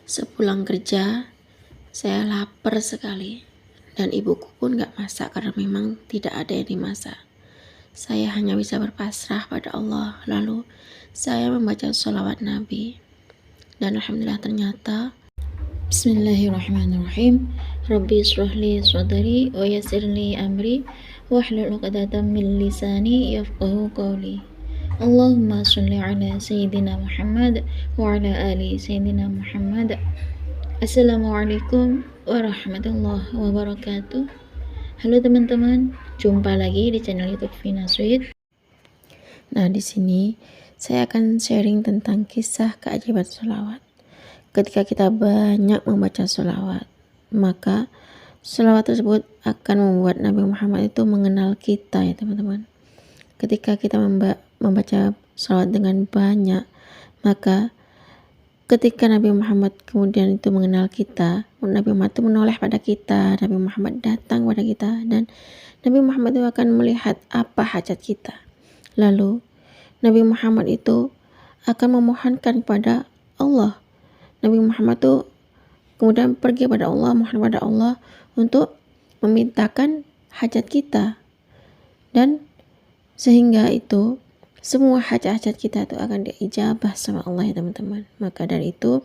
Sepulang kerja, saya lapar sekali dan ibuku pun gak masak karena memang tidak ada yang dimasak. Saya hanya bisa berpasrah pada Allah, lalu saya membaca sholawat Nabi. Dan alhamdulillah ternyata Bismillahirrahmanirrahim. Rabbi shrahli sadri wa yassirli amri wahlul 'uqdatam min lisani yafqahu qawli. Allahumma sholli ala sayyidina Muhammad wa ala ali sayyidina Muhammad. Assalamualaikum warahmatullahi wabarakatuh. Halo teman-teman, jumpa lagi di channel YouTube Vina Sweet. Nah, di sini saya akan sharing tentang kisah keajaiban sholawat. Ketika kita banyak membaca sholawat, maka sholawat tersebut akan membuat Nabi Muhammad itu mengenal kita, ya teman-teman. Ketika kita membaca sholawat dengan banyak, maka ketika Nabi Muhammad kemudian itu mengenal kita, Nabi Muhammad itu menoleh pada kita, Nabi Muhammad datang pada kita, dan Nabi Muhammad itu akan melihat apa hajat kita. Lalu Nabi Muhammad itu akan memohonkan kepada Allah. Nabi Muhammad itu kemudian pergi pada Allah, mohon pada Allah untuk memintakan hajat kita, dan sehingga itu semua hajat-hajat kita itu akan diijabah sama Allah, ya teman-teman. Maka dari itu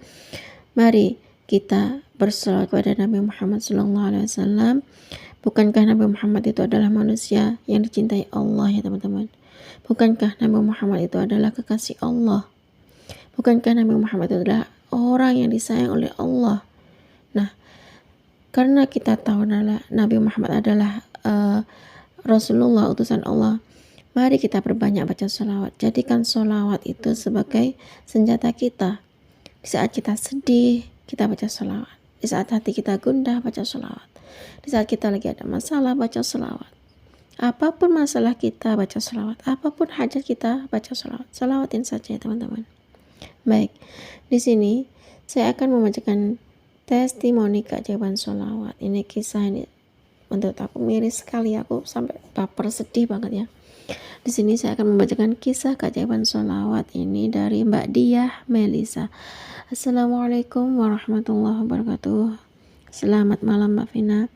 mari kita bersolawat kepada Nabi Muhammad SAW. Bukankah Nabi Muhammad itu adalah manusia yang dicintai Allah, ya teman-teman? Bukankah Nabi Muhammad itu adalah kekasih Allah? Bukankah Nabi Muhammad itu adalah orang yang disayang oleh Allah? Nah, karena kita tahu Nabi Muhammad adalah Rasulullah, utusan Allah, mari kita perbanyak baca sholawat. Jadikan sholawat itu sebagai senjata kita. Di saat kita sedih, kita baca sholawat. Di saat hati kita gundah, baca sholawat. Di saat kita lagi ada masalah, baca sholawat. Apapun masalah kita, baca sholawat. Apapun hajat kita, baca sholawat. Sholawatin saja, ya teman-teman. Baik, di sini saya akan membacakan testimoni keajaiban sholawat. Ini kisah ini menurut aku miris sekali, aku sampai baper, sedih banget ya. Di sini saya akan membacakan kisah keajaiban sholawat ini dari Mbak Diah Melisa. Assalamualaikum warahmatullahi wabarakatuh. Selamat malam Mbak Vina.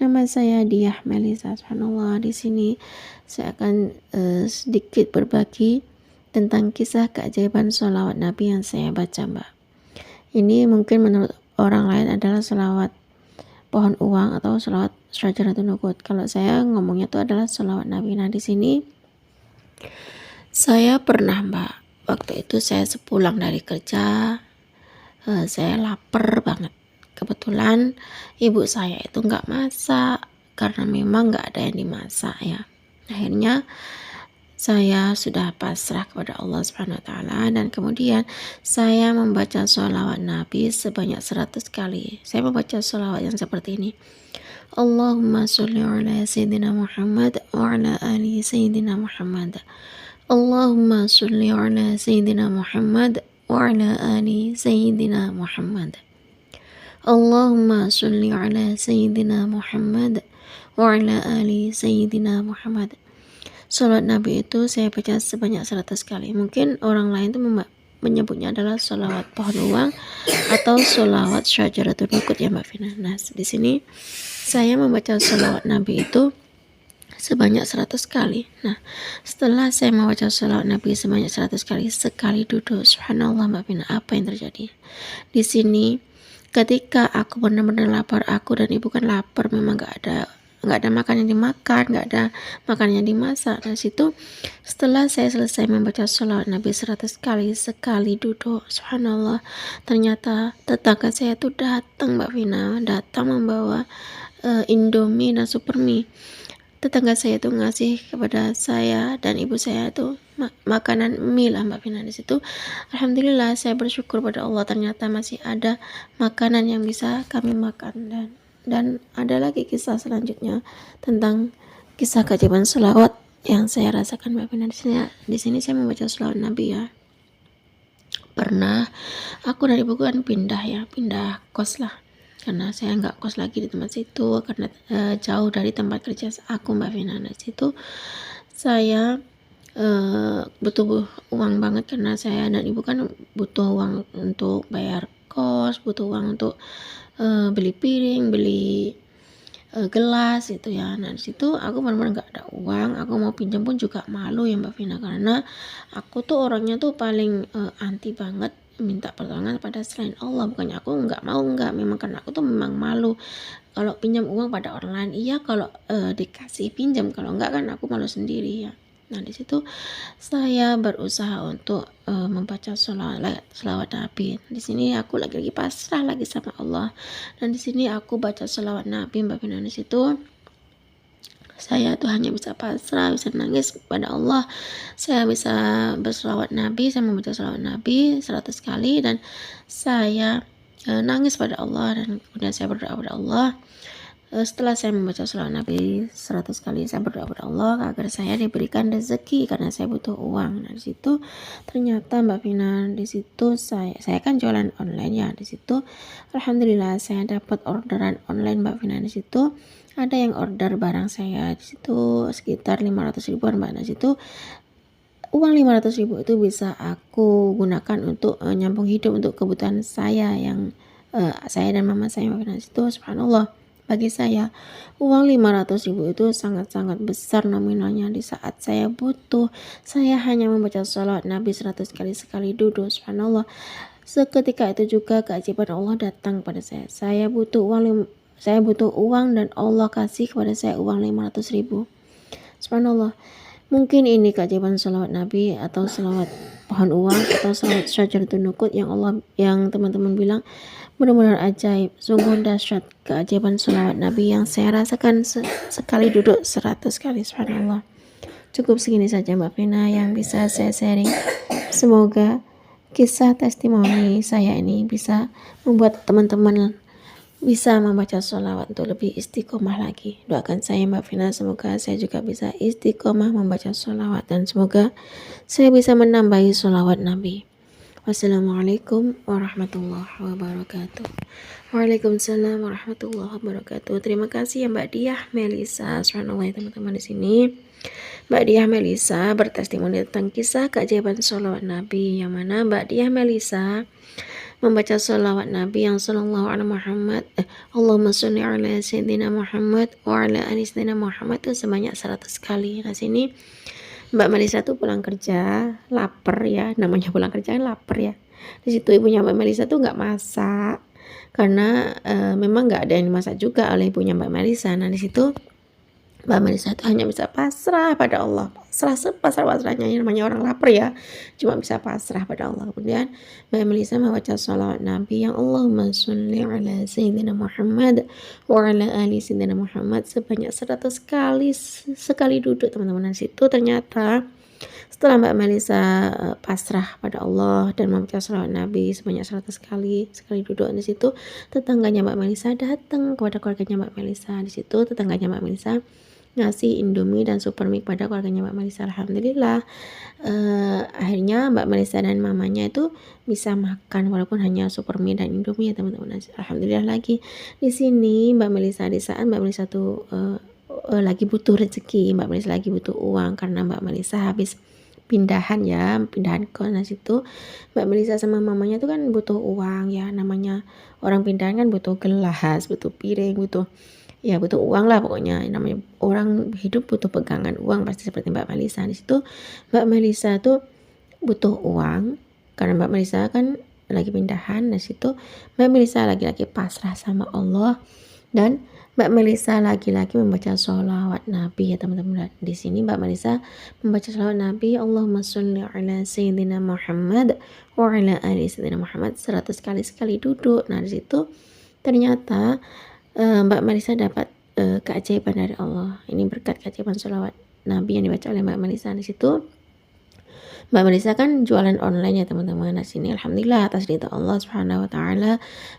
Nama saya Diah Melisa. Subhanallah, di sini saya akan sedikit berbagi tentang kisah keajaiban sholawat Nabi yang saya baca, Mbak. Ini mungkin menurut orang lain adalah sholawat pohon uang atau sholawat Syajaratul Nuqut. Kalau saya ngomongnya itu adalah sholawat Nabi. Nah, di sini saya pernah, Mbak, waktu itu saya sepulang dari kerja, saya lapar banget. Kebetulan ibu saya itu nggak masak karena memang nggak ada yang dimasak ya. Akhirnya saya sudah pasrah kepada Allah Subhanahu wa taala, dan kemudian saya membaca sholawat Nabi sebanyak 100 kali. Saya membaca sholawat yang seperti ini. Allahumma sholli ala sayyidina Muhammad wa ala ali sayyidina Muhammad. Allahumma sholli ala sayyidina Muhammad wa ala ali sayyidina Muhammad. Allahumma sholli ala sayyidina Muhammad wa ala ali sayyidina Muhammad. Sholawat Nabi itu saya baca sebanyak 100 kali. Mungkin orang lain itu menyebutnya adalah sholawat pohon uang atau sholawat Syajaratul Nuqut, ya Mbak Vina. Nah, di sini saya membaca sholawat Nabi itu sebanyak 100 kali. Nah, setelah saya membaca sholawat Nabi sebanyak 100 kali, sekali duduk, subhanallah Mbak Vina, apa yang terjadi? Di sini ketika aku benar-benar lapar, aku dan ibu kan lapar, memang nggak ada makan yang dimakan, nggak ada makan yang dimasak. Dari situ setelah saya selesai membaca sholawat Nabi 100 kali, sekali duduk, subhanallah, ternyata tetangga saya tuh datang, Mbak Vina, datang membawa Indomie dan Supermie. Tetangga saya tuh ngasih kepada saya dan ibu saya tuh makanan mie lah, Mbak Vina. Di situ alhamdulillah saya bersyukur pada Allah, ternyata masih ada makanan yang bisa kami makan. Dan ada lagi kisah selanjutnya tentang kisah keajaiban sholawat yang saya rasakan, Mbak Vina. Di sini saya membaca sholawat Nabi ya. Pernah aku dari buku kan pindah kos lah, karena saya nggak kos lagi di tempat situ karena jauh dari tempat kerja aku, Mbak Vina. Di situ saya butuh uang banget karena saya dan ibu kan butuh uang untuk bayar kos, butuh uang untuk beli piring, beli gelas gitu ya. Nah di situ aku benar-benar nggak ada uang, aku mau pinjam pun juga malu ya Mbak Vina, karena aku tuh orangnya tuh paling anti banget minta pertolongan pada selain Allah. Bukannya aku nggak mau, nggak, memang karena aku tuh memang malu kalau pinjam uang pada orang lain. Iya kalau dikasih pinjam, kalau enggak kan aku malu sendiri ya. Nah di situ saya berusaha untuk membaca selawat Nabi. Di sini aku lagi pasrah lagi sama Allah. Dan di sini aku baca selawat Nabi Mbak Vina. Di situ saya tuh hanya bisa pasrah, bisa nangis kepada Allah. Saya bisa berselawat Nabi, saya membaca selawat Nabi 100 kali dan saya nangis pada Allah, dan kemudian saya berdoa pada Allah. Setelah saya membaca selawat Nabi 100 kali, saya berdoa kepada Allah agar saya diberikan rezeki karena saya butuh uang. Nah, di situ ternyata Mbak Vina, di situ saya kan jualan online ya. Di situ alhamdulillah saya dapat orderan online Mbak Vina. Di situ ada yang order barang saya di situ sekitar 500 ribuan Mbak. Nah, di situ uang 500 ribu itu bisa aku gunakan untuk nyambung hidup untuk kebutuhan saya yang saya dan mama saya Mbak Vina. Di situ subhanallah, bagi saya uang 500 ribu itu sangat-sangat besar nominalnya. Di saat saya butuh, saya hanya membaca sholawat Nabi 100 kali sekali duduk, subhanallah. Seketika itu juga keajaiban Allah datang pada saya. Saya butuh uang dan Allah kasih kepada saya uang 500 ribu. Subhanallah. Mungkin ini keajaiban sholawat Nabi atau sholawat pohon uang atau sholawat syajaratun nukut yang teman-teman bilang benar-benar ajaib. Sungguh dahsyat keajaiban sholawat Nabi yang saya rasakan sekali duduk 100 kali. Subhanallah. Cukup segini saja Mbak Vina yang bisa saya sharing. Semoga kisah testimoni saya ini bisa membuat teman-teman bisa membaca sholawat untuk lebih istiqomah lagi. Doakan saya Mbak Vina, semoga saya juga bisa istiqomah membaca sholawat dan semoga saya bisa menambahi sholawat Nabi. Wassalamualaikum warahmatullahi wabarakatuh. Waalaikumsalam warahmatullahi wabarakatuh. Terima kasih ya Mbak Diah Melisa. Subhanallah teman-teman, di sini Mbak Diah Melisa bertestimoni tentang kisah keajaiban sholawat Nabi, yang mana Mbak Diah Melisa membaca sholawat Nabi yang sallallahu alaihi Muhammad Allahumma sholli ala sayyidina Muhammad wa ala ali sayyidina Muhammad itu sebanyak 100 kali. Nah sini Mbak Melisa tuh pulang kerja lapar ya, namanya pulang kerja kan lapar ya. Di situ ibunya Mbak Melisa tuh nggak masak karena memang nggak ada yang dimasak juga oleh ibunya Mbak Melisa. Nah di situ Mbak Melisa itu hanya bisa pasrah pada Allah, pasrah sepasrah-pasrahnya, namanya orang lapar ya, cuma bisa pasrah pada Allah. Kemudian Mbak Melisa membaca sholawat Nabi yang Allahumma sholli ala sayyidina Muhammad wa ala ali sayyidina Muhammad sebanyak 100 kali sekali duduk teman-teman. Di situ ternyata setelah Mbak Melisa pasrah pada Allah dan membaca sholawat Nabi sebanyak 100 kali sekali duduk, di situ tetangganya Mbak Melisa datang kepada keluarganya Mbak Melisa. Di situ tetangganya Mbak Melisa ngasih Indomie dan Supermie pada keluarganya Mbak Melisa. Alhamdulillah akhirnya Mbak Melisa dan mamanya itu bisa makan walaupun hanya Supermie dan Indomie ya teman-teman. Alhamdulillah lagi di sini Mbak Melisa, di saat Mbak Melisa tuh lagi butuh rezeki, Mbak Melisa lagi butuh uang karena Mbak Melisa habis pindahan kos. Nah situ Mbak Melisa sama mamanya tuh kan butuh uang ya, namanya orang pindahan kan butuh gelas, butuh piring, butuh uang lah pokoknya. Namanya orang hidup butuh pegangan uang, pasti seperti Mbak Melisa. Di situ Mbak Melisa tuh butuh uang karena Mbak Melisa kan lagi pindahan. Di situ Mbak Melisa lagi-lagi pasrah sama Allah dan Mbak Melisa lagi-lagi membaca sholawat Nabi ya teman-teman. Di sini Mbak Melisa membaca sholawat Nabi Allahumma sholli ala sayyidina Muhammad wa ala ali sayyidina Muhammad 100 kali sekali duduk. Nah di situ ternyata Mbak Melisa dapat keajaiban dari Allah. Ini berkat keajaiban sholawat Nabi yang dibaca oleh Mbak Melisa. Di situ Mbak Melisa kan jualan online ya teman-teman. Nah sini alhamdulillah atas ridha Allah Subhanahu wa taala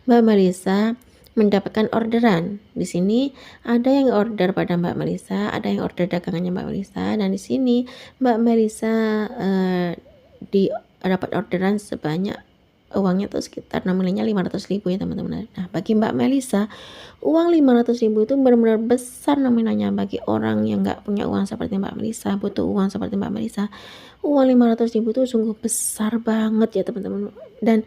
Mbak Melisa mendapatkan orderan. Di sini ada yang order pada Mbak Melisa, ada yang order dagangannya Mbak Melisa, dan di sini Mbak Melisa dapat orderan sebanyak uangnya tuh sekitar nominalnya 500 ribu ya teman-teman. Nah bagi Mbak Melisa uang 500 ribu itu benar-benar besar nominalnya. Bagi orang yang nggak punya uang seperti Mbak Melisa, butuh uang seperti Mbak Melisa, uang 500 ribu itu sungguh besar banget ya teman-teman. Dan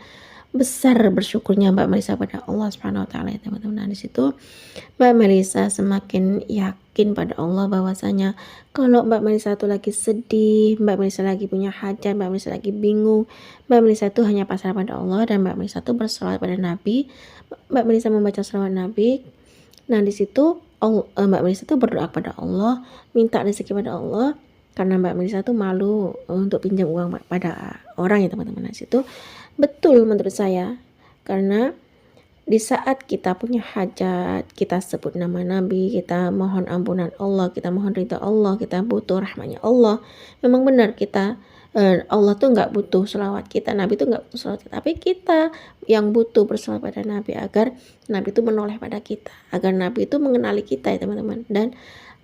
besar bersyukurnya Mbak Melisa pada Allah Subhanahu wa taala ya teman-teman. Nah, di situ Mbak Melisa semakin yakin pada Allah bahwasanya kalau Mbak Melisa itu lagi sedih, Mbak Melisa lagi punya hajat, Mbak Melisa lagi bingung, Mbak Melisa itu hanya pasrah pada Allah dan Mbak Melisa itu berselawat pada Nabi. Mbak Melisa membaca selawat Nabi. Nah, di situ Mbak Melisa itu berdoa pada Allah, minta rezeki pada Allah karena Mbak Melisa itu malu untuk pinjam uang pada orang ya teman-teman. Nah, situ betul menurut saya, karena di saat kita punya hajat, kita sebut nama Nabi, kita mohon ampunan Allah, kita mohon ridha Allah, kita butuh rahmatnya Allah. Memang benar kita Allah tuh nggak butuh selawat kita, Nabi tuh nggak butuh selawat kita, tapi kita yang butuh berselawat pada Nabi agar Nabi itu menoleh pada kita, agar Nabi itu mengenali kita ya teman-teman, dan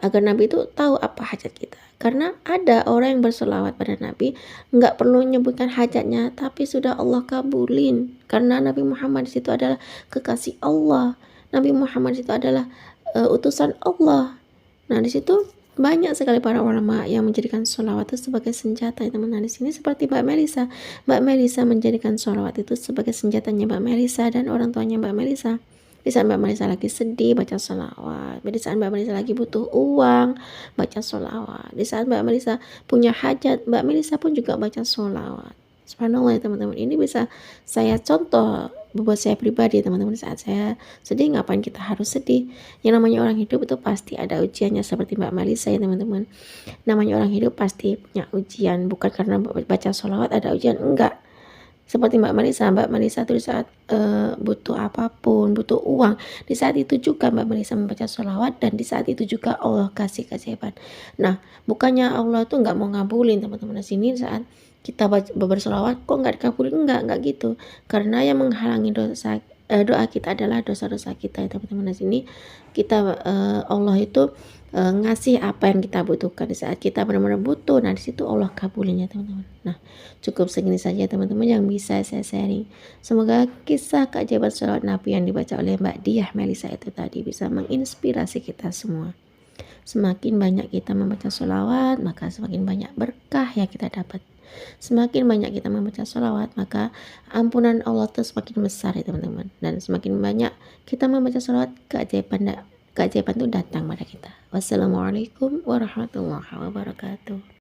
agar Nabi itu tahu apa hajat kita. Karena ada orang yang berselawat pada Nabi nggak perlu menyebutkan hajatnya, tapi sudah Allah kabulin karena Nabi Muhammad di situ adalah kekasih Allah. Nabi Muhammad itu adalah utusan Allah. Nah, di situ banyak sekali para ulama yang menjadikan sholawat itu sebagai senjata ya teman-teman. Di sini seperti Mbak Melisa. Mbak Melisa menjadikan sholawat itu sebagai senjatanya Mbak Melisa dan orang tuanya Mbak Melisa. Di saat Mbak Melisa lagi sedih, baca sholawat. Di saat Mbak Melisa lagi butuh uang, baca sholawat. Di saat Mbak Melisa punya hajat, Mbak Melisa pun juga baca sholawat. Subhanallah ya teman-teman. Ini bisa saya contoh buat saya pribadi teman-teman. Saat saya sedih, ngapain kita harus sedih? Yang namanya orang hidup itu pasti ada ujiannya, seperti Mbak Melisa ya teman-teman. Namanya orang hidup pasti punya ujian, bukan karena baca sholawat ada ujian, enggak. Seperti Mbak Melisa tuh di saat butuh apapun, butuh uang, di saat itu juga Mbak Melisa membaca sholawat dan di saat itu juga Allah kasih keajaiban. Nah, bukannya Allah tuh nggak mau ngabulin teman-teman. Di sini saat kita bersolawat kok nggak dikabulin, enggak gitu, karena yang menghalangi doa kita adalah dosa-dosa kita ya teman-teman. Di sini kita Allah itu ngasih apa yang kita butuhkan di saat kita benar-benar butuh. Nah, di situ Allah kabulin ya teman-teman. Nah, cukup segini saja teman-teman yang bisa saya sharing. Semoga kisah keajaiban sholawat Nabi yang dibaca oleh Mbak Diah Melisa itu tadi bisa menginspirasi kita semua. Semakin banyak kita membaca sholawat, maka semakin banyak berkah yang kita dapat. Semakin banyak kita membaca sholawat, maka ampunan Allah itu semakin besar ya teman-teman. Dan semakin banyak kita membaca sholawat, keajaiban itu datang pada kita. Wassalamualaikum warahmatullahi wabarakatuh.